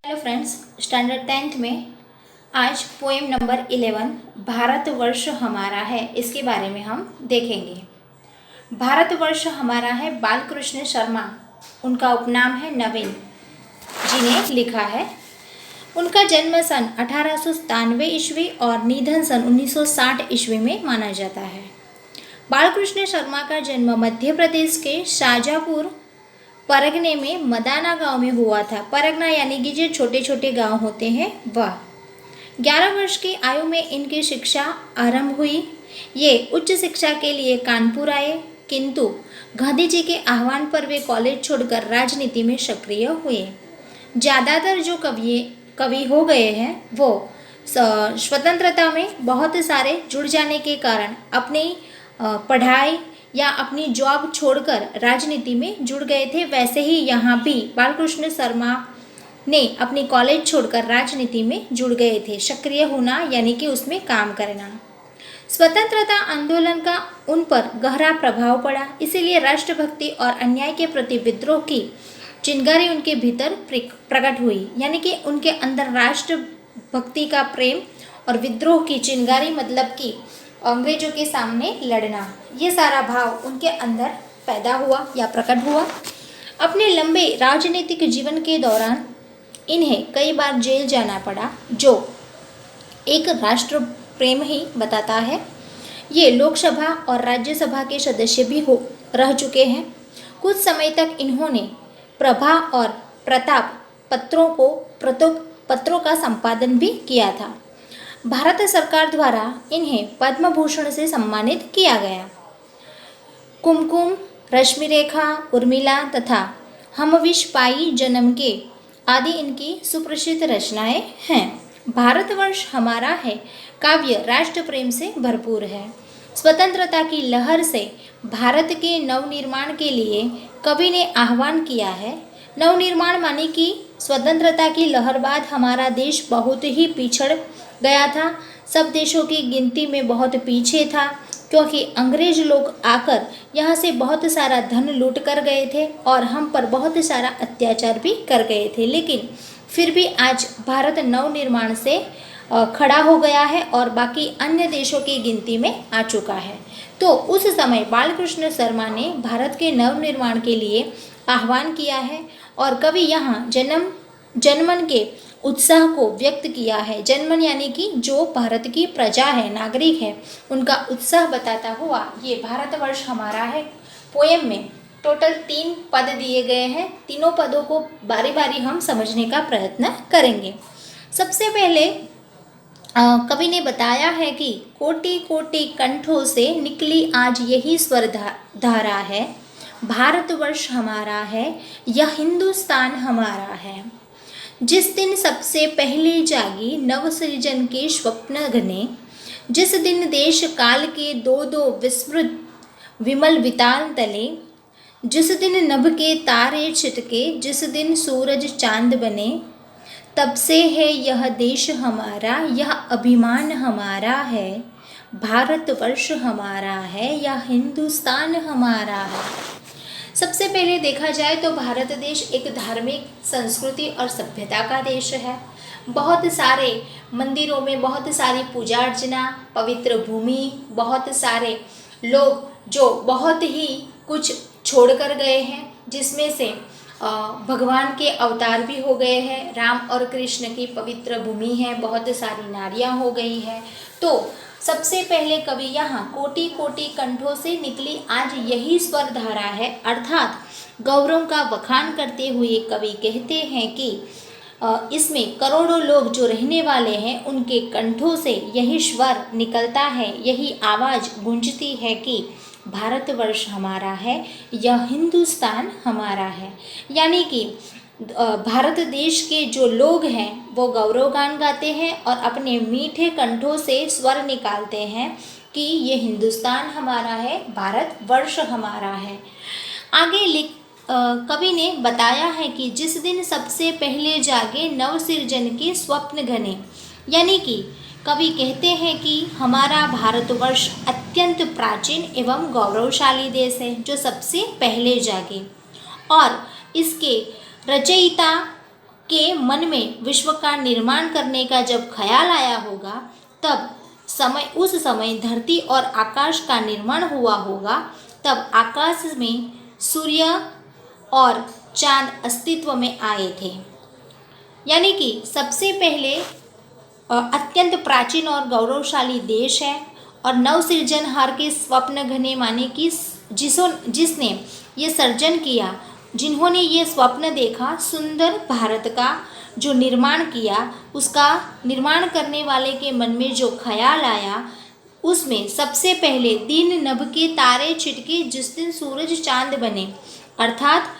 Hello friends, standard 10th में आज poem number 11 Bharatvarsh हमारा है इसके बारे में हम देखेंगे। भारतवर्ष हमारा है बालकृष्ण शर्मा, उनका उपनाम है नवीन जी ने लिखा है। उनका जन्म सन 1897 ईस्वी और निधन सन 1960 ईस्वी में माना जाता है। बालकृष्ण शर्मा का जन्म मध्य प्रदेश के शाजापुर परगने में मदाना गांव में हुआ था। परगना यानी कि जो छोटे छोटे गांव होते हैं वह। 11 वर्ष की आयु में इनकी शिक्षा आरंभ हुई। ये उच्च शिक्षा के लिए कानपुर आए, किंतु गांधी जी के आह्वान पर वे कॉलेज छोड़कर राजनीति में सक्रिय हुए। ज़्यादातर जो कवि हो गए हैं वो स्वतंत्रता में बहुत सारे जुड़ जाने के कारण अपनी पढ़ाई या अपनी जॉब छोड़कर राजनीति में जुड़ गए थे। वैसे ही यहाँ भी बालकृष्ण शर्मा ने अपनी कॉलेज छोड़कर राजनीति में जुड़ गए थे। सक्रिय होना यानी कि उसमें काम करना। स्वतंत्रता आंदोलन का उन पर गहरा प्रभाव पड़ा, इसीलिए राष्ट्रभक्ति और अन्याय के प्रति विद्रोह की चिंगारी उनके भीतर प्रकट हुई। यानी कि उनके अंदर राष्ट्रभक्ति का प्रेम और विद्रोह की चिंगारी, मतलब कि अंग्रेजों के सामने लड़ना, ये सारा भाव उनके अंदर पैदा हुआ या प्रकट हुआ। अपने लंबे राजनीतिक जीवन के दौरान इन्हें कई बार जेल जाना पड़ा, जो एक राष्ट्र प्रेम ही बताता है। ये लोकसभा और राज्यसभा के सदस्य भी रह चुके हैं। कुछ समय तक इन्होंने प्रभा और प्रताप पत्रों का संपादन भी किया था। भारत सरकार द्वारा इन्हें पद्म भूषण से सम्मानित किया गया। कुमकुम, रश्मि रेखा, उर्मिला तथा हम विष पाई जन्म के आदि इनकी सुप्रसिद्ध रचनाएं हैं। भारतवर्ष हमारा है काव्य राष्ट्र प्रेम से भरपूर है। स्वतंत्रता की लहर से भारत के नवनिर्माण के लिए कवि ने आह्वान किया है। नवनिर्माण माने कि स्वतंत्रता की लहर बाद हमारा देश बहुत ही पिछड़ गया था। सब देशों की गिनती में बहुत पीछे था, क्योंकि अंग्रेज लोग आकर यहाँ से बहुत सारा धन लूट कर गए थे और हम पर बहुत सारा अत्याचार भी कर गए थे। लेकिन फिर भी आज भारत नवनिर्माण से खड़ा हो गया है और बाकी अन्य देशों की गिनती में आ चुका है। तो उस समय बालकृष्ण शर्मा ने भारत के नवनिर्माण के लिए आह्वान किया है और कवि यहाँ जनमन के उत्साह को व्यक्त किया है। जनमन यानी कि जो भारत की प्रजा है, नागरिक है, उनका उत्साह बताता हुआ ये भारतवर्ष हमारा है पोएम में टोटल 3 पद दिए गए हैं। तीनों पदों को बारी बारी हम समझने का प्रयत्न करेंगे। सबसे पहले कवि ने बताया है कि कोटि कोटि कंठों से निकली आज यही स्वर धारा है। भारतवर्ष हमारा है, यह हिंदुस्तान हमारा है। जिस दिन सबसे पहले जागी नवसृजन के स्वप्न घने, जिस दिन देश काल के दो दो विस्मृत विमल वितान तले, जिस दिन नभ के तारे छिटके, जिस दिन सूरज चांद बने, तब से है यह देश हमारा, यह अभिमान हमारा है। भारतवर्ष हमारा है, यह हिंदुस्तान हमारा है। सबसे पहले देखा जाए तो भारत देश एक धार्मिक संस्कृति और सभ्यता का देश है। बहुत सारे मंदिरों में बहुत सारी पूजा अर्चना, पवित्र भूमि, बहुत सारे लोग जो बहुत ही कुछ छोड़ कर गए हैं, जिसमें से भगवान के अवतार भी हो गए हैं। राम और कृष्ण की पवित्र भूमि है, बहुत सारी नारियां हो गई है। तो सबसे पहले कवि यहाँ कोटि कोटि कंठों से निकली आज यही स्वर धारा है, अर्थात गौरव का बखान करते हुए कवि कहते हैं कि इसमें करोड़ों लोग जो रहने वाले हैं उनके कंठों से यही स्वर निकलता है, यही आवाज़ गूंजती है कि भारतवर्ष हमारा है, यह हिंदुस्तान हमारा है। यानी कि भारत देश के जो लोग हैं वो गौरवगान गाते हैं और अपने मीठे कंठों से स्वर निकालते हैं कि ये हिंदुस्तान हमारा है, भारतवर्ष हमारा है। आगे कवि ने बताया है कि जिस दिन सबसे पहले जागे नवसृजन के स्वप्न घने, यानी कि कवि कहते हैं कि हमारा भारतवर्ष अत्यंत प्राचीन एवं गौरवशाली देश है जो सबसे पहले जागे, और इसके रचयिता के मन में विश्व का निर्माण करने का जब ख्याल आया होगा, तब उस समय धरती और आकाश का निर्माण हुआ होगा। तब आकाश में सूर्य और चांद अस्तित्व में आए थे। यानी कि सबसे पहले अत्यंत प्राचीन और गौरवशाली देश है और नवसृजनहार के स्वप्न घने माने कि जिसने ये सर्जन किया, जिन्होंने ये स्वप्न देखा सुंदर भारत का जो निर्माण किया, उसका निर्माण करने वाले के मन में जो ख्याल आया, उसमें सबसे पहले दिन नभ के तारे छिटके जिस दिन सूरज चांद बने, अर्थात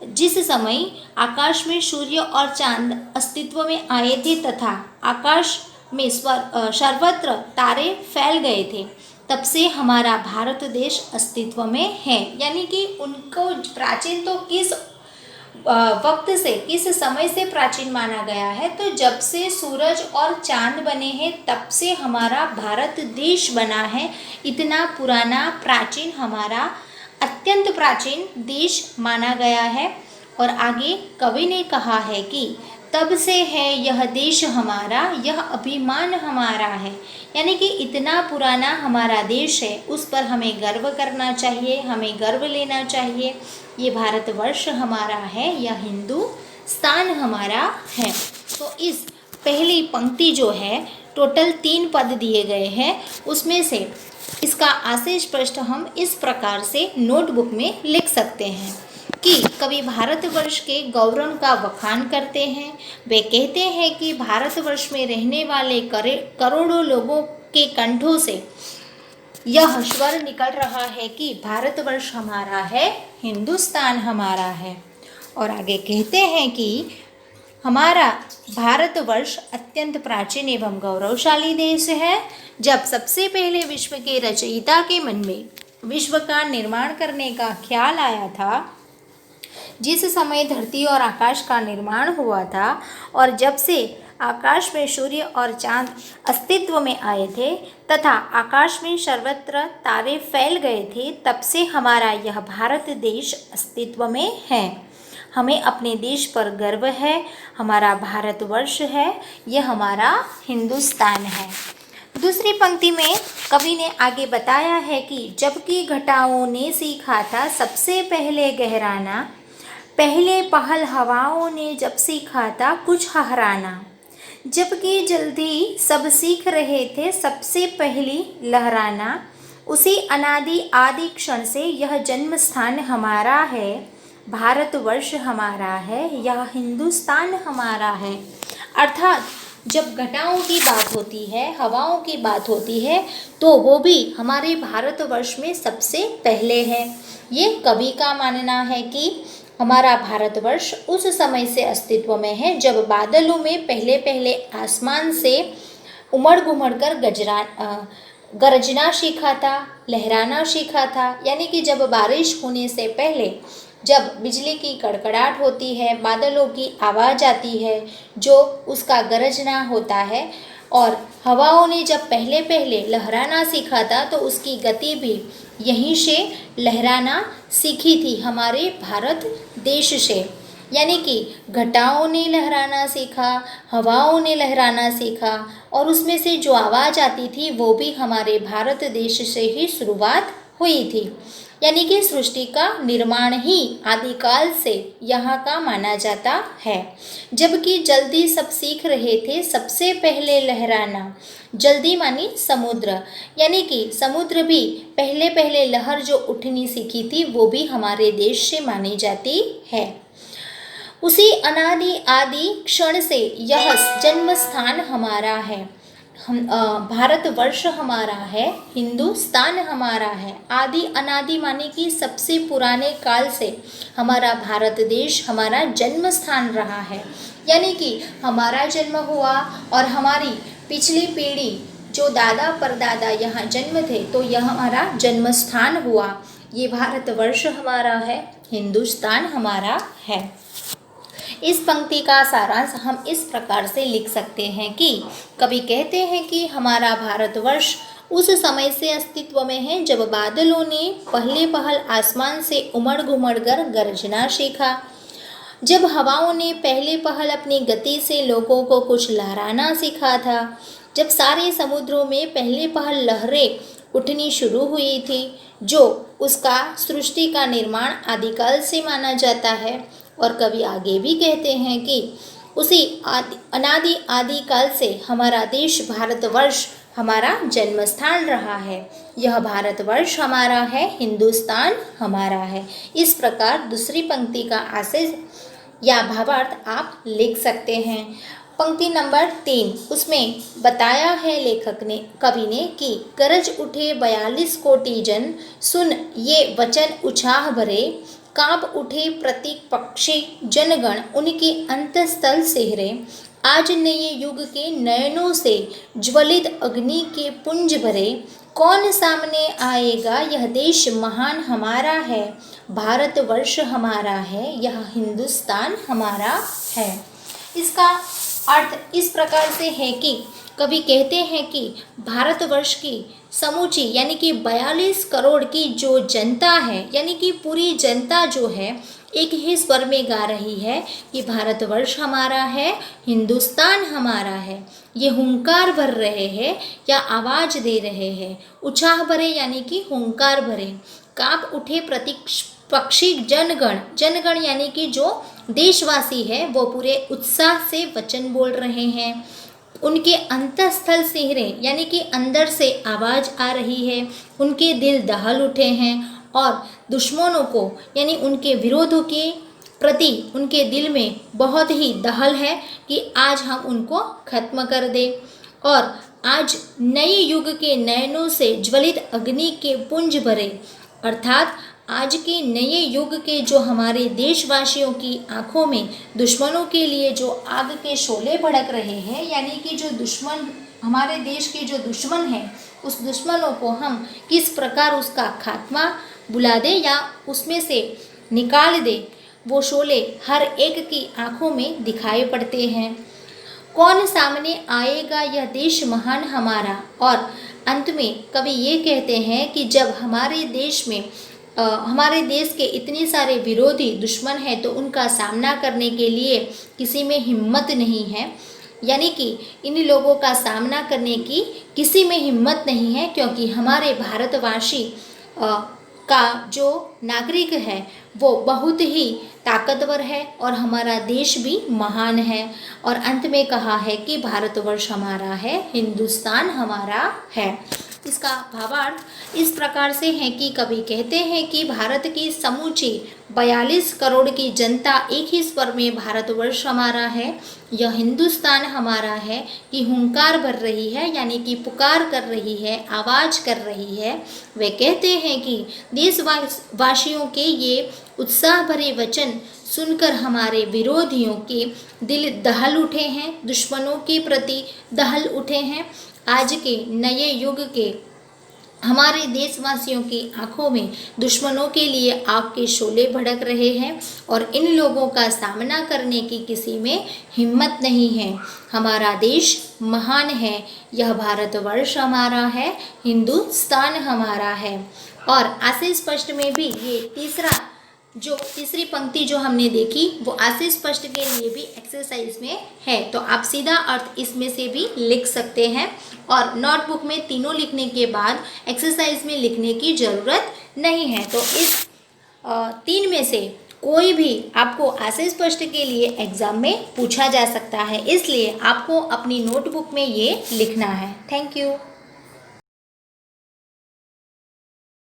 जिस समय आकाश में सूर्य और चांद अस्तित्व में आए थे तथा आकाश में सर्वत्र तारे फैल गए थे, तब से हमारा भारत देश अस्तित्व में है। यानी कि उनको प्राचीन तो किस वक्त से, किस समय से प्राचीन माना गया है, तो जब से सूरज और चांद बने हैं तब से हमारा भारत देश बना है। इतना पुराना प्राचीन हमारा अत्यंत प्राचीन देश माना गया है। और आगे कवि ने कहा है कि तब से है यह देश हमारा, यह अभिमान हमारा है। यानी कि इतना पुराना हमारा देश है, उस पर हमें गर्व करना चाहिए, हमें गर्व लेना चाहिए। ये भारतवर्ष हमारा है, यह हिंदुस्तान हमारा है। तो इस पहली पंक्ति जो है, टोटल 3 पद दिए गए हैं, उसमें से इसका आशय स्पष्ट हम इस प्रकार से नोटबुक में लिख सकते हैं कि कवि भारतवर्ष के गौरव का बखान करते हैं। वे कहते हैं कि भारतवर्ष में रहने वाले करोड़ों लोगों के कंठों से यह स्वर निकल रहा है कि भारतवर्ष हमारा है, हिंदुस्तान हमारा है। और आगे कहते हैं कि हमारा भारतवर्ष अत्यंत प्राचीन एवं गौरवशाली देश है। जब सबसे पहले विश्व के रचयिता के मन में विश्व का निर्माण करने का ख्याल आया था, जिस समय धरती और आकाश का निर्माण हुआ था, और जब से आकाश में सूर्य और चांद अस्तित्व में आए थे तथा आकाश में सर्वत्र तारे फैल गए थे, तब से हमारा यह भारत देश अस्तित्व में है। हमें अपने देश पर गर्व है, हमारा भारतवर्ष है, यह हमारा हिंदुस्तान है। दूसरी पंक्ति में कवि ने आगे बताया है कि जबकि घटाओं ने सीखा था सबसे पहले गहराना, पहले पहल हवाओं ने जब सीखा था कुछ हराना, जबकि जल्दी सब सीख रहे थे सबसे पहली लहराना, उसी अनादि आदि क्षण से यह जन्म स्थान हमारा है, भारतवर्ष हमारा है, यह हिंदुस्तान हमारा है। अर्थात जब घटाओं की बात होती है, हवाओं की बात होती है, तो वो भी हमारे भारतवर्ष में सबसे पहले है। ये कवि का मानना है कि हमारा भारतवर्ष उस समय से अस्तित्व में है जब बादलों में पहले पहले आसमान से उमड़ घुमड़ कर गरजना सीखा था, लहराना सीखा था। यानी कि जब बारिश होने से पहले जब बिजली की कड़कड़ाहट होती है, बादलों की आवाज़ आती है, जो उसका गरजना होता है, और हवाओं ने जब पहले पहले लहराना सीखा था तो उसकी गति भी यहीं से लहराना सीखी थी, हमारे भारत देश से। यानी कि घटाओं ने लहराना सीखा, हवाओं ने लहराना सीखा, और उसमें से जो आवाज़ आती थी वो भी हमारे भारत देश से ही शुरुआत हुई थी। यानी कि सृष्टि का निर्माण ही आदिकाल से यहाँ का माना जाता है। जबकि जल्दी सब सीख रहे थे सबसे पहले लहराना, जल्दी मानी समुद्र, यानी कि समुद्र भी पहले पहले लहर जो उठनी सीखी थी वो भी हमारे देश से मानी जाती है। उसी अनादि आदि क्षण से यह जन्म स्थान हमारा है, भारतवर्ष हमारा है, हिंदुस्तान हमारा है। आदि अनादि माने कि सबसे पुराने काल से हमारा भारत देश हमारा जन्म स्थान रहा है। यानी कि हमारा जन्म हुआ और हमारी पिछली पीढ़ी जो दादा परदादा यहाँ जन्म थे तो यह हमारा जन्म स्थान हुआ। ये भारतवर्ष हमारा है, हिंदुस्तान हमारा है। इस पंक्ति का सारांश हम इस प्रकार से लिख सकते हैं कि कवि कहते हैं कि हमारा भारतवर्ष उस समय से अस्तित्व में है जब बादलों ने पहले पहल आसमान से उमड़ घुमड़ कर गरजना सीखा, जब हवाओं ने पहले पहल अपनी गति से लोगों को कुछ लहराना सीखा था, जब सारे समुद्रों में पहले पहल लहरें उठनी शुरू हुई थी, जो उसका सृष्टि का निर्माण आदिकाल से माना जाता है। और कवि आगे भी कहते हैं कि उसी अनादि आदिकाल से हमारा देश भारतवर्ष हमारा जन्म स्थान रहा है। यह भारतवर्ष हमारा है, हिंदुस्तान हमारा है। इस प्रकार दूसरी पंक्ति का आशय या भावार्थ आप लिख सकते हैं। पंक्ति नंबर 3, उसमें बताया है लेखक ने, कवि ने, कि गरज उठे 42 कोटि जन, सुन ये वचन उत्साह भरे, कांप उठे प्रतीक पक्षी जनगण, उनके अंतस्थल सिहरे। आज नए युग के नयनों से ज्वलित अग्नि के पुंज भरे, कौन सामने आएगा, यह देश महान हमारा है, भारतवर्ष हमारा है, यह हिंदुस्तान हमारा है। इसका अर्थ इस प्रकार से है कि कवि कहते हैं कि भारतवर्ष की समूची यानी कि 42 करोड़ की जो जनता है, यानी कि पूरी जनता जो है, एक ही स्वर में गा रही है कि भारतवर्ष हमारा है, हिंदुस्तान हमारा है। ये हुंकार भर रहे हैं या आवाज दे रहे हैं। उत्साह भरे यानी कि हुंकार भरे। कांप उठे पक्षी जनगण, जनगण यानी कि जो देशवासी है वो पूरे उत्साह से वचन बोल रहे हैं। उनके अंतस्थल सिहरे यानी कि अंदर से आवाज आ रही है। उनके दिल दहल उठे हैं और दुश्मनों को यानी उनके विरोधों के प्रति उनके दिल में बहुत ही दहल है कि आज हम उनको खत्म कर दें। और आज नए युग के नयनों से ज्वलित अग्नि के पुंज भरे, अर्थात आज के नए युग के जो हमारे देशवासियों की आंखों में दुश्मनों के लिए जो आग के शोले भड़क रहे हैं, यानी कि जो दुश्मन हमारे देश के जो दुश्मन हैं, उस दुश्मनों को हम किस प्रकार उसका खात्मा बुला दे या उसमें से निकाल दे, वो शोले हर एक की आंखों में दिखाई पड़ते हैं। कौन सामने आएगा, यह देश महान हमारा। और अंत में कवि ये कहते हैं कि जब हमारे देश में हमारे देश के इतने सारे विरोधी दुश्मन हैं तो उनका सामना करने के लिए किसी में हिम्मत नहीं है, यानी कि इन लोगों का सामना करने की किसी में हिम्मत नहीं है, क्योंकि हमारे भारतवासी का जो नागरिक है वो बहुत ही ताकतवर है और हमारा देश भी महान है। और अंत में कहा है कि भारतवर्ष हमारा है, हिंदुस्तान हमारा है। इसका भावार्थ इस प्रकार से है कि कवि कहते हैं कि भारत की समूची 42 करोड़ की जनता एक ही स्वर में भारतवर्ष हमारा है, यह हिंदुस्तान हमारा है कि हुंकार भर रही है, यानी कि पुकार कर रही है, आवाज कर रही है। वे कहते हैं कि देशवासियों के ये उत्साह भरे वचन सुनकर हमारे विरोधियों के दिल दहल उठे हैं, दुश्मनों के प्रति दहल उठे हैं। आज के नए युग के हमारे देशवासियों की आंखों में दुश्मनों के लिए आग के शोले भड़क रहे हैं और इन लोगों का सामना करने की किसी में हिम्मत नहीं है। हमारा देश महान है, यह भारतवर्ष हमारा है, हिंदुस्तान हमारा है। और आशय स्पष्ट में भी ये तीसरी पंक्ति जो हमने देखी वो आशय स्पष्ट के लिए भी एक्सरसाइज में है, तो आप सीधा अर्थ इसमें से भी लिख सकते हैं। और नोटबुक में तीनों लिखने के बाद एक्सरसाइज में लिखने की ज़रूरत नहीं है। तो इस 3 में से कोई भी आपको आशय स्पष्ट के लिए एग्ज़ाम में पूछा जा सकता है, इसलिए आपको अपनी नोटबुक में ये लिखना है। Thank you.